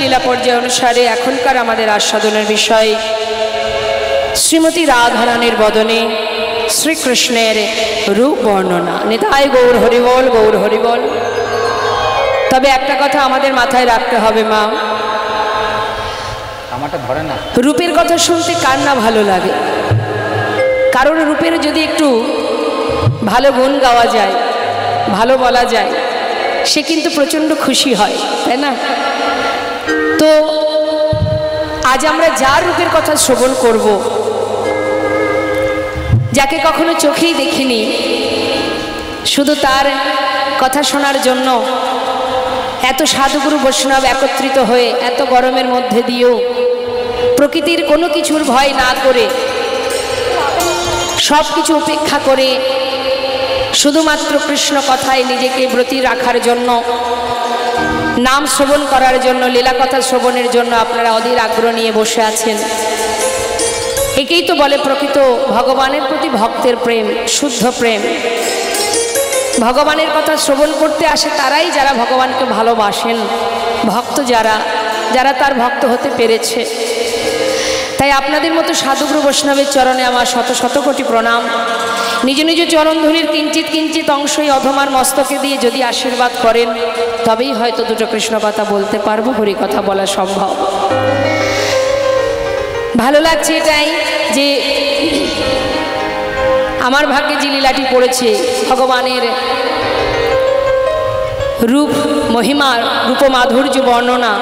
লীলা পর্যায় অনুসারে এখনকার আমাদের আস্বাদনের বিষয় শ্রীমতী রাধারানীর বদনে শ্রীকৃষ্ণের রূপ বর্ণনা। নিতাই গৌর হরিবল, গৌর হরিবল। তবে একটা কথা আমাদের মাথায় রাখতে হবে মা, রূপের কথা শুনতে কার না ভালো লাগে? কারোর রূপের যদি একটু ভালো গুণ গাওয়া যায়, ভালো বলা যায়, সে কিন্তু প্রচণ্ড খুশি হয়, তাই না? তো আজ আমরা যার রূপের কথা শ্রবণ করব, যাকে কখনো চোখেই দেখিনি, শুধু তার কথা শোনার জন্য এত সাধুগুরু বৈষ্ণব একত্রিত হয়ে এত গরমের মধ্যে দিয়েও প্রকৃতির কোনো কিছুর ভয় না করে, সব কিছু উপেক্ষা করে শুধুমাত্র কৃষ্ণ কথায় নিজেকে ব্রতী রাখার জন্য, নাম শ্রবণ করার জন্য, লীলা কথা শ্রবণের জন্য আপনারা অধীর আগ্রহ নিয়ে বসে আছেন। একেই তো বলে প্রকৃত ভগবানের প্রতি ভক্তের প্রেম, শুদ্ধ প্রেম। ভগবানের কথা শ্রবণ করতে আসে তারাই যারা ভগবানকে ভালোবাসেন, ভক্ত যারা, যারা তার ভক্ত হতে পেরেছে। তাই আপনাদের মতো সাধুগুরু বৈষ্ণবের চরণে আমার শত শত কোটি প্রণাম। নিজ নিজ চরণধুলির কিঞ্চিত কিঞ্চিত অংশই অধমার মস্তকে দিয়ে যদি আশীর্বাদ করেন, তবেই হয়তো দুটো কৃষ্ণ কথা বলতে পারবো, হরি কথা বলা সম্ভব। ভালো লাগছে এটাই যে আমার ভাগ্যে যে লীলাটি পড়েছে ভগবানের রূপ মহিমার, রূপমাধুর্য বর্ণনা,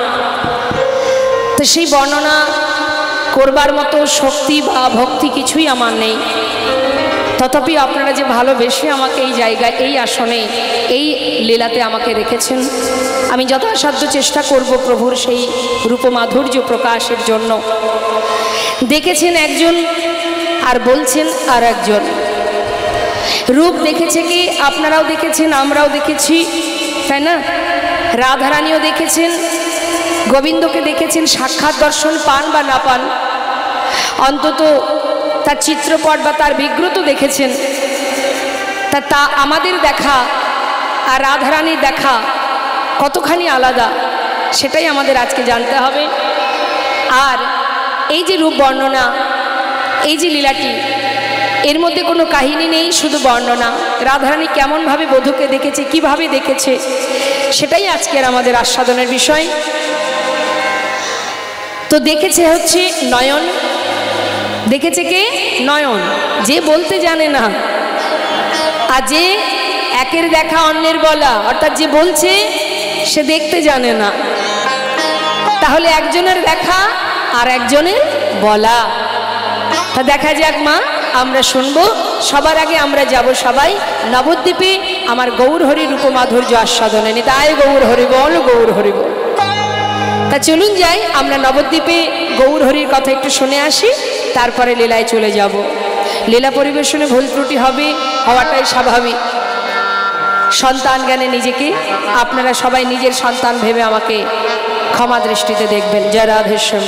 তো সেই বর্ণনা করবার মতো শক্তি বা ভক্তি কিছুই আমার নেই। তথাপি আপনারা যে ভালোবেসে আমাকে এই জায়গায়, এই আসনে, এই লীলাতে আমাকে রেখেছেন, আমি যথাসাধ্য চেষ্টা করব প্রভুর সেই রূপমাধুর্য প্রকাশের জন্য। দেখেছেন একজন আর বলছেন আর একজন। রূপ দেখেছে কি? আপনারাও দেখেছেন, আমরাও দেখেছি, তাই না? রাধারানীও দেখেছেন, গোবিন্দকে দেখেছেন। সাক্ষাৎ দর্শন পান বা না পান, অন্তত তার চিত্রপট বা তার বিগ্রহ তো দেখেছেন। তা আমাদের দেখা আর রাধারানীর দেখা কতখানি আলাদা, সেটাই আমাদের আজকে জানতে হবে। আর এই যে রূপ বর্ণনা, এই যে লীলাটি, এর মধ্যে কোনো কাহিনী নেই, শুধু বর্ণনা। রাধারানী কেমনভাবে বধূকে দেখেছে, কিভাবে দেখেছে, সেটাই আজকের আমাদের আস্বাদনের বিষয়। তো দেখেছে হচ্ছে নয়ন। দেখেছে কে? নয়ন। যে বলতে জানে না, আর যে একের দেখা অন্যের বলা, অর্থাৎ যে বলছে সে দেখতে জানে না। তাহলে একজনের দেখা আর একজনের বলা। তা দেখা যাক মা, আমরা শুনবো। সবার আগে আমরা যাব সবাই নবদ্বীপে আমার গৌর হরি রূপমাধুর্য আস্বাদনে। নিতাই গৌর হরি বল, গৌর হরি বল। তা চলুন যাই, আমরা নবদ্বীপে গৌর হরির কথা একটু শুনে আসি, তারপরে লীলায় চলে যাব। লীলা পরিবেশনে ভুল ত্রুটি হবে, হওয়াটাই স্বাভাবিক। সন্তান জ্ঞানে নিজেকে আপনারা সবাই নিজের সন্তান ভেবে আমাকে ক্ষমা দৃষ্টিতে দেখবেন। জয় রাধেশ্যাম।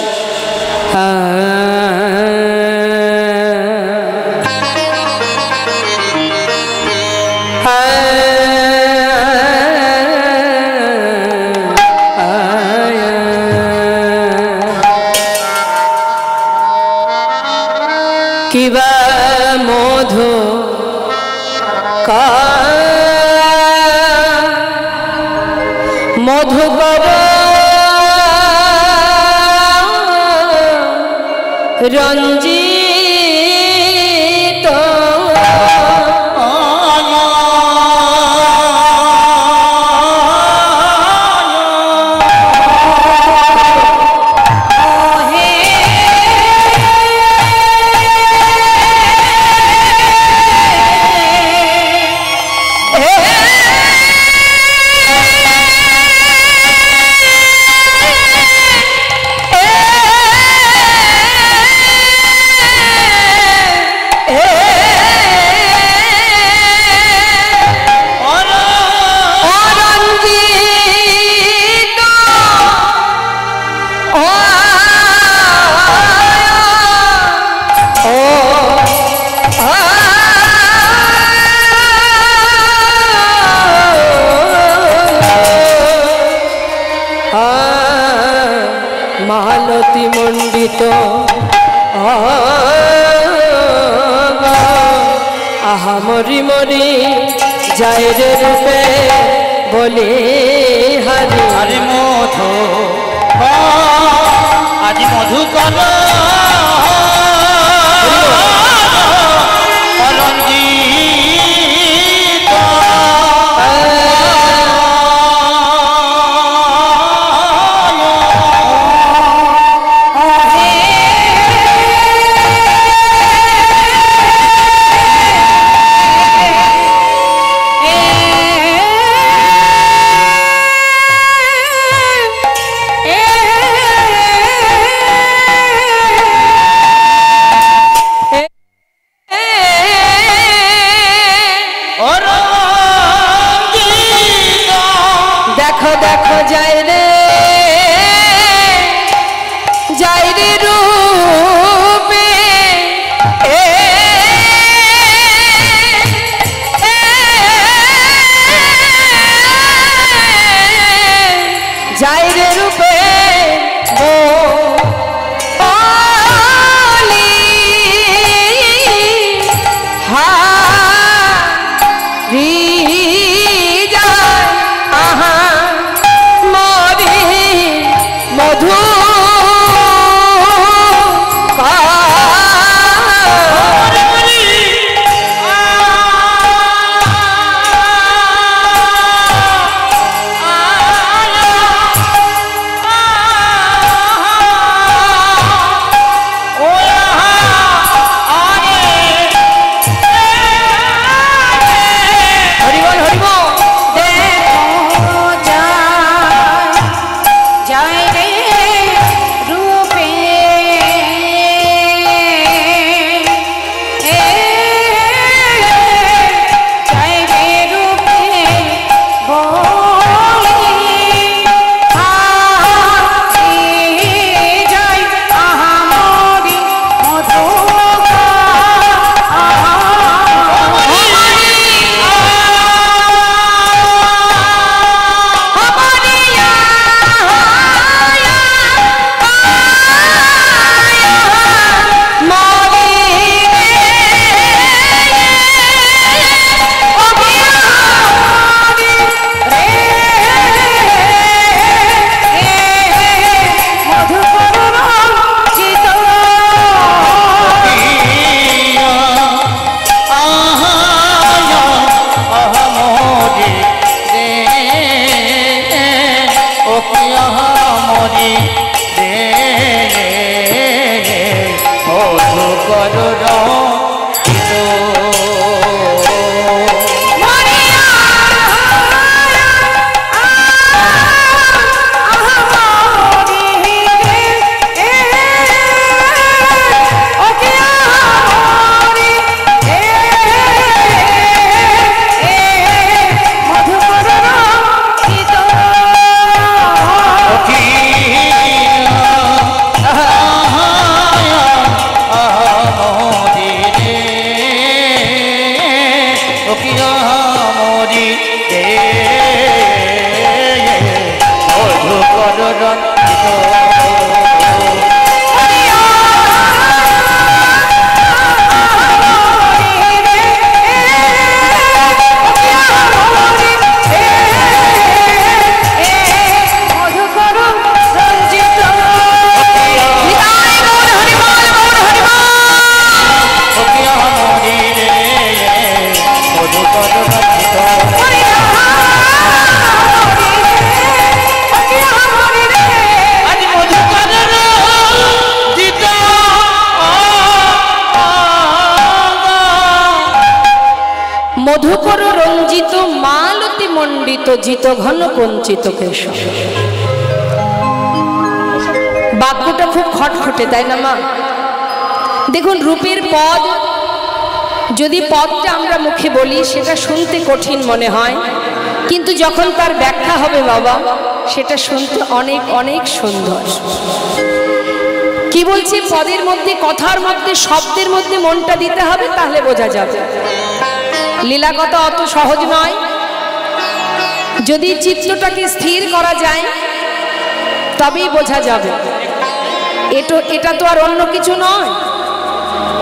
কিবা মধু মধু রঞ্জিত মালতী মণ্ডিত আহা মরি মরি যায় রে রূপে বলে হরি হরি মধু আজ মধু কল মধুকর রঞ্জিত মালতী মণ্ডিত জিত ঘন কঞ্চিত কেশব। বাক্যটা খুব খটখটে, তাই না মা? দেখুন, রূপের পদ, যদি পদটা আমরা মুখে বলি সেটা শুনতে কঠিন মনে হয়, কিন্তু যখন তার ব্যাখ্যা হবে বাবা, সেটা শুনতে অনেক অনেক সুন্দর। কি বলছি? পদের মধ্যে, কথার মধ্যে, শব্দের মধ্যে মনটা দিতে হবে, তাহলে বোঝা যাবে। লীলা কথা অত সহজ নয়। যদি চিত্তটাকে স্থির করা যায় তবেই বোঝা যাবে। এটা তো আর অন্য কিছু নয়,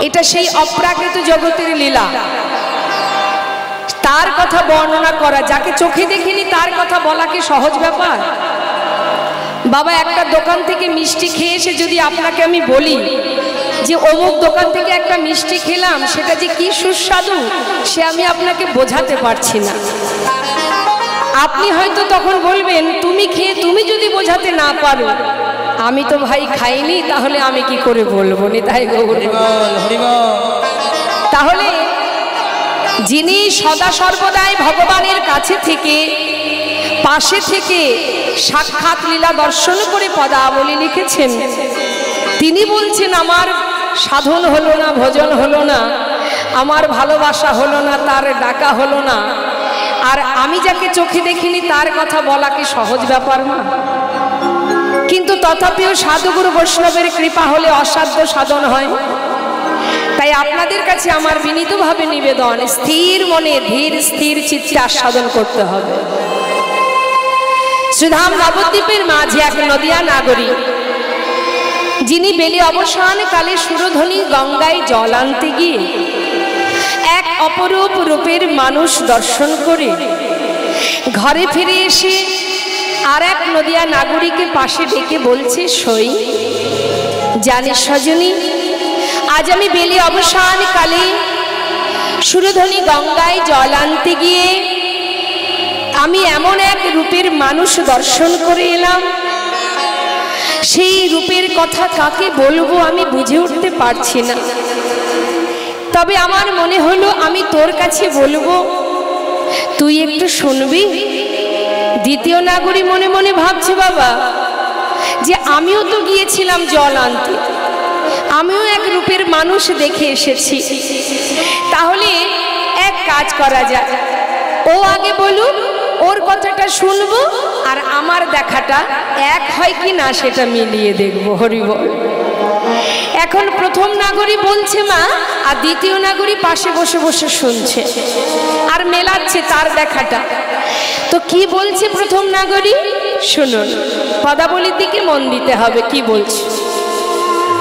এটা সেই অপ্রাকৃত জগতের লীলা। তার কথা বর্ণনা করা, যাকে চোখে দেখিনি তার কথা বলা কি সহজ ব্যাপার? বাবা, একটা দোকান থেকে মিষ্টি খেয়ে এসে যদি আপনাকে আমি বলি যে অমুক দোকান থেকে একটা মিষ্টি খেলাম, সেটা যে কি সুস্বাদু, সে আমি আপনাকে বোঝাতে পারছি না। আপনি হয়তো তখন বলবেন, তুমি খেয়ে তুমি যদি বোঝাতে না পারো, আমি তো ভাই খাইনি, তাহলে আমি কি করে বলবো? নিতাই গৌর। তাহলে যিনি সদা সর্বদাই ভগবানের কাছে থেকে, পাশে থেকে সাক্ষাৎ লীলা দর্শন করে পদাবলী লিখেছেন, তিনি বলছেন আমার সাধন হলো না, ভজন হলো না, আমার ভালোবাসা হলো না, তার ডাকা হলো না, আর আমি যাকে চোখে দেখিনি তার কথা বলা কি সহজ ব্যাপার না? কিন্তু তথাপিও সাধুগুরু বৈষ্ণবের কৃপা হলে অসাধ্য সাধন হয়। তাই আপনাদের কাছে আমার বিনীতভাবে নিবেদন, স্থির মনে ধীর স্থির চিত্তে আস্বাদন করতে হবে। শ্রীধাম নবদ্বীপের মাঝে এক নদিয়া নাগরী, যিনি বেলি অবসান কালে সুরধ্বনি গঙ্গায় জল আনতে গিয়ে এক অপরূপ রূপের মানুষ দর্শন করে ঘরে ফিরে এসে আর এক নদিয়া নাগরীকে পাশে ডেকে বলছে, সই জানিস সজনী, আজ আমি বেলি অবসান কালে সুরধ্বনি গঙ্গায় জল আনতে গিয়ে আমি এমন এক রূপের মানুষ দর্শন করে এলাম, সেই রূপের কথা কাকে বলবো আমি বুঝে উঠতে পারছি না। তবে আমার মনে হলো আমি তোর কাছে বলবো, তুই একটু শুনবি। দ্বিতীয় নাগরী মনে মনে ভাবছে, বাবা, যে আমিও তো গিয়েছিলাম জল আনতে, আমিও এক রূপের মানুষ দেখে এসেছি, তাহলে এক কাজ করা যায়, ও আগে বলুক, ওর কথাটা শুনবো, আর আমার দেখাটা এক হয় কি না সেটা মিলিয়ে দেখবো। হরি বল। এখন প্রথম নাগরী বলছে মা, আর দ্বিতীয় নাগরী পাশে বসে বসে শুনছে আর মেলাচ্ছে তার দেখাটা। তো কি বলছে প্রথম নাগরী? শুনুন, পদাবলীর দিকে মন দিতে হবে। কি বলছে?